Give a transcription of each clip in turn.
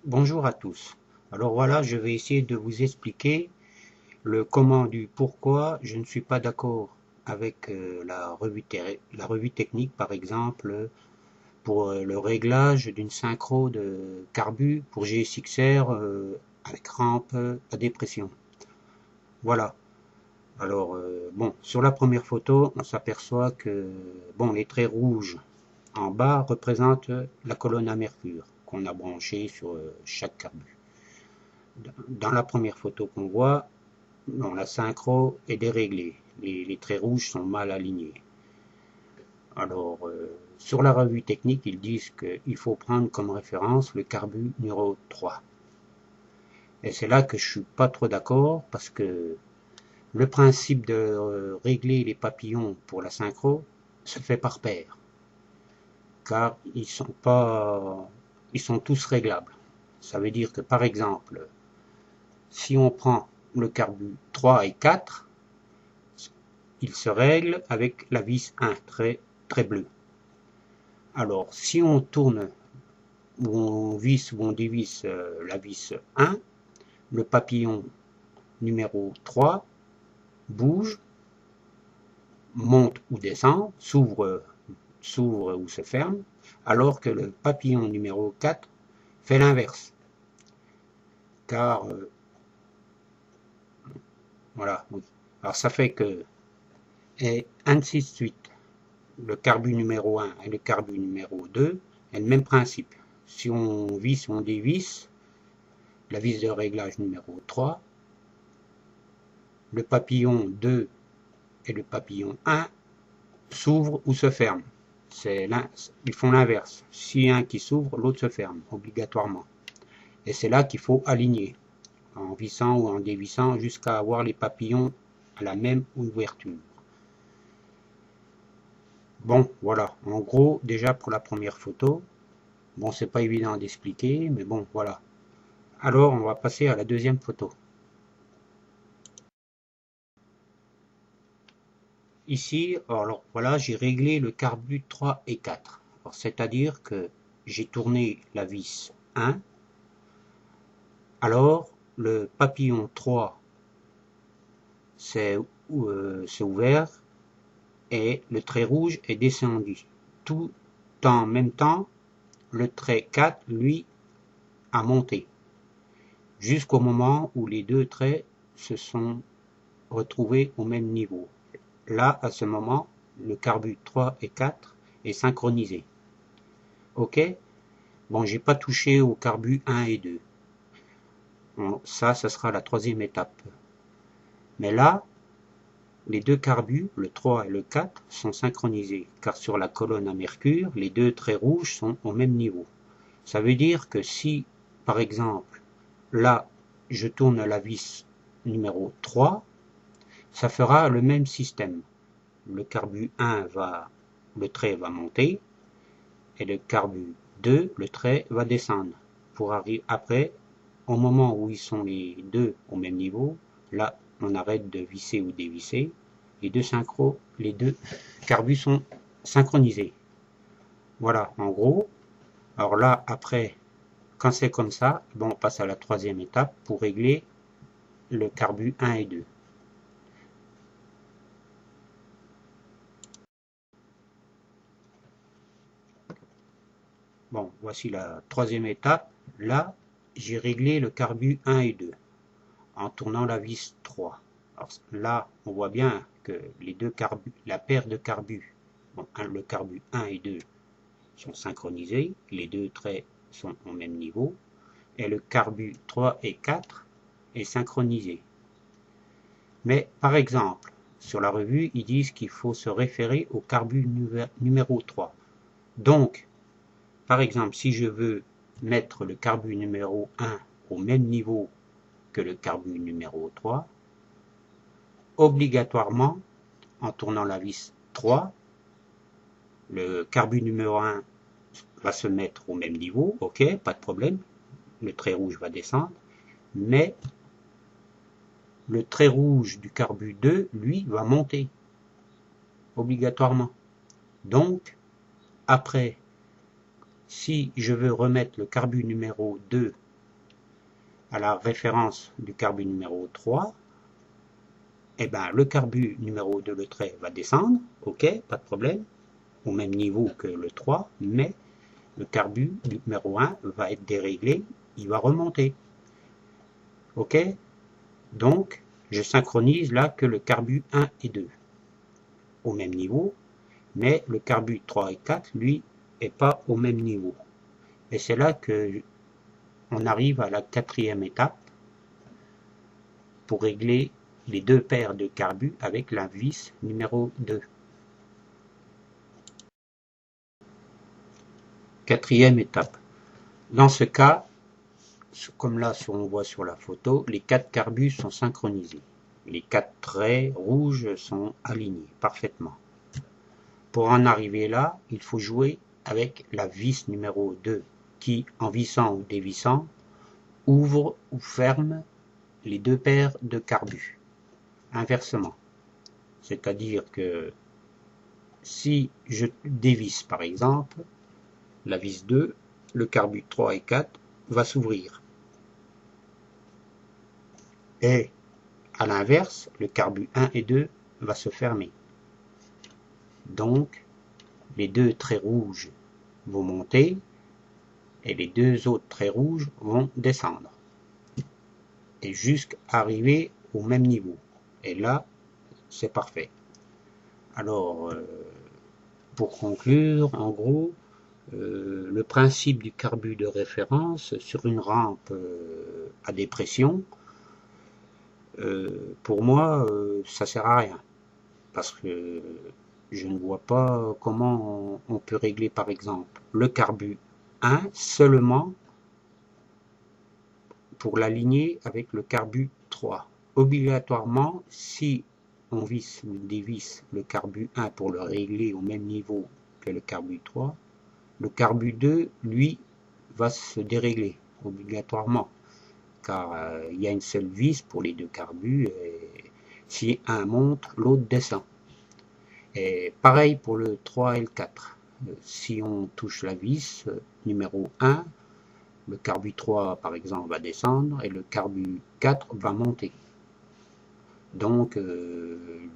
Bonjour à tous. Alors voilà, je vais essayer de vous expliquer le comment du pourquoi je ne suis pas d'accord avec la revue technique, par exemple, pour le réglage d'une synchro de carbu pour GSXR avec rampe à dépression. Voilà. Alors, bon, sur la première photo, on s'aperçoit que bon, les traits rouges en bas représentent la colonne à mercure qu'on a branchée sur chaque carbu. Dans la première photo qu'on voit, bon, la synchro est déréglée. Les traits rouges sont mal alignés. Alors, sur la revue technique, ils disent qu'il faut prendre comme référence le carbu numéro 3. Et c'est là que je suis pas trop d'accord parce que le principe de régler les papillons pour la synchro se fait par paire. Car ils sont tous réglables. Ça veut dire que par exemple, si on prend le carbu 3 et 4, il se règle avec la vis 1, très bleu. Alors, si on tourne, ou on visse ou on dévisse la vis 1, le papillon numéro 3 bouge, monte ou descend, s'ouvre ou se ferme, alors que le papillon numéro 4 fait l'inverse. Car, voilà, oui. Alors ça fait que, et ainsi de suite, le carbu numéro 1 et le carbu numéro 2 est le même principe. Si on visse ou on dévisse, la vis de réglage numéro 3, le papillon 2 et le papillon 1 s'ouvrent ou se ferment. Ils font l'inverse. Si un qui s'ouvre, l'autre se ferme, obligatoirement. Et c'est là qu'il faut aligner, en vissant ou en dévissant, jusqu'à avoir les papillons à la même ouverture. Bon, voilà, en gros, déjà pour la première photo, bon, c'est pas évident d'expliquer, mais bon, voilà. Alors, on va passer à la deuxième photo. Ici, alors voilà, j'ai réglé le carbu 3 et 4. C'est-à-dire que j'ai tourné la vis 1. Alors, le papillon 3 s'est ouvert et le trait rouge est descendu. Tout en même temps, le trait 4, lui, a monté. Jusqu'au moment où les deux traits se sont retrouvés au même niveau. Là, à ce moment, le carbu 3 et 4 est synchronisé. Ok? Bon, j'ai pas touché au carbu 1 et 2. Bon, ça sera la troisième étape. Mais là, les deux carbus, le 3 et le 4, sont synchronisés, car sur la colonne à mercure, les deux traits rouges sont au même niveau. Ça veut dire que si, par exemple, là, je tourne la vis numéro 3, ça fera le même système. Le carbu 1 le trait va monter, et le carbu 2, le trait va descendre. Pour arriver après, au moment où ils sont les deux au même niveau, là, on arrête de visser ou dévisser. Les deux carbus sont synchronisés. Voilà, en gros. Alors là, après, quand c'est comme ça, bon, on passe à la troisième étape pour régler le carbu 1 et 2. Bon, voici la troisième étape. Là, j'ai réglé le carbu 1 et 2 en tournant la vis 3. Alors là, on voit bien que les deux carbus, la paire de carbus, bon, le carbu 1 et 2 sont synchronisés, les deux traits sont au même niveau, et le carbu 3 et 4 est synchronisé. Mais par exemple, sur la revue, ils disent qu'il faut se référer au carbu numéro 3. Donc, par exemple, si je veux mettre le carbu numéro 1 au même niveau que le carbu numéro 3, obligatoirement, en tournant la vis 3, le carbu numéro 1 va se mettre au même niveau, ok, pas de problème, le trait rouge va descendre, mais le trait rouge du carbu 2, lui, va monter, obligatoirement. Donc, après, si je veux remettre le carbu numéro 2 à la référence du carbu numéro 3, eh ben, le carbu numéro 2, le trait, va descendre, ok, pas de problème, au même niveau que le 3, mais le carbu numéro 1 va être déréglé, il va remonter. Ok? Donc, je synchronise là que le carbu 1 et 2 au même niveau, mais le carbu 3 et 4, lui, est pas au même niveau. Et c'est là que on arrive à la quatrième étape pour régler les deux paires de carbu avec la vis numéro 2. Quatrième étape. Dans ce cas, comme là on voit sur la photo, les 4 carbus sont synchronisés. Les 4 traits rouges sont alignés parfaitement. Pour en arriver là, il faut jouer avec la vis numéro 2 qui, en vissant ou dévissant, ouvre ou ferme les deux paires de carbus. Inversement. C'est-à-dire que si je dévisse par exemple, la vis 2, le carbut 3 et 4 va s'ouvrir. Et à l'inverse, le carbu 1 et 2 va se fermer. Donc, les deux traits rouges vont monter et les deux autres traits rouges vont descendre. Et jusqu'à arriver au même niveau. Et là, c'est parfait. Alors, pour conclure, en gros, le principe du carbu de référence sur une rampe à dépression, pour moi, ça sert à rien. Parce que je ne vois pas comment on peut régler par exemple le carbu 1 seulement pour l'aligner avec le carbu 3. Obligatoirement, si on visse ou dévisse le carbu 1 pour le régler au même niveau que le carbu 3, le carbu 2, lui, va se dérégler obligatoirement. Car il y a une seule vis pour les deux carbus, et si un monte, l'autre descend. Et pareil pour le 3 et le 4. Si on touche la vis numéro 1, le carbu 3 par exemple va descendre et le carbu 4 va monter. Donc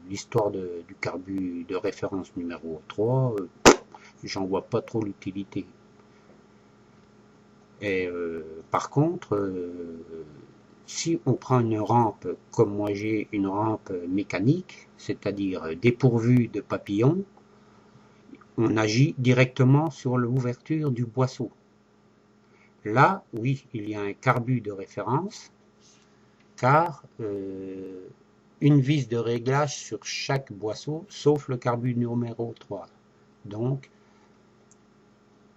l'histoire du carbu de référence numéro 3, j'en vois pas trop l'utilité. Et par contre, si on prend une rampe, comme moi j'ai une rampe mécanique, c'est-à-dire dépourvue de papillons, on agit directement sur l'ouverture du boisseau. Là, oui, il y a un carbu de référence, car une vis de réglage sur chaque boisseau, sauf le carbu numéro 3. Donc,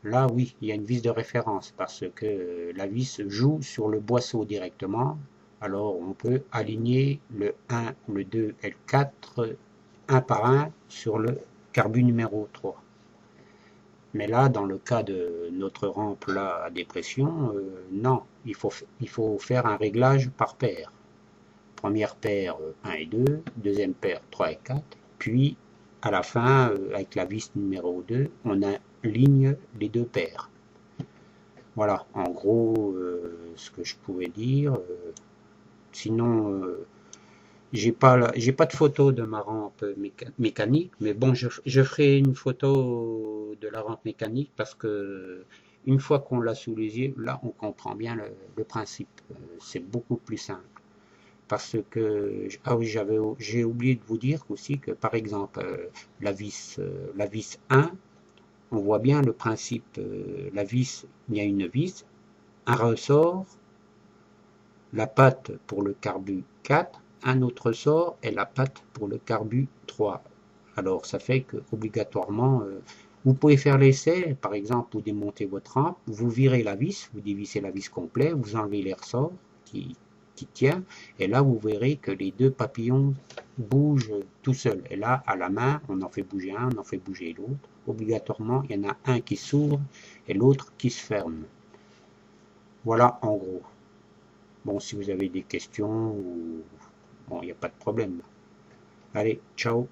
là, oui, il y a une vis de référence, parce que la vis joue sur le boisseau directement. Alors, on peut aligner le 1, le 2 et le 4, un par un, sur le carbu numéro 3. Mais là, dans le cas de notre rampe là à dépression, non, il faut faire un réglage par paire. Première paire 1 et 2, deuxième paire 3 et 4, puis à la fin, avec la vis numéro 2, on aligne les deux paires. Voilà, en gros, ce que je pouvais dire. Sinon, j'ai pas de photo de ma rampe mécanique, mais bon, je ferai une photo de la rampe mécanique parce que une fois qu'on l'a sous les yeux, là, on comprend bien le principe. C'est beaucoup plus simple. Parce que, ah oui, j'ai oublié de vous dire aussi que, par exemple, la vis 1, on voit bien le principe. La vis, il y a une vis, un ressort, la patte pour le carbu 4, un autre ressort et la patte pour le carbu 3. Alors ça fait que obligatoirement, vous pouvez faire l'essai, par exemple, vous démontez votre rampe, vous virez la vis, vous dévissez la vis complète, vous enlevez les ressorts qui tient, et là vous verrez que les deux papillons bougent tout seuls. Et là, à la main, on en fait bouger un, on en fait bouger l'autre. Obligatoirement, il y en a un qui s'ouvre et l'autre qui se ferme. Voilà en gros. Bon, si vous avez des questions, bon, il n'y a pas de problème. Allez, ciao.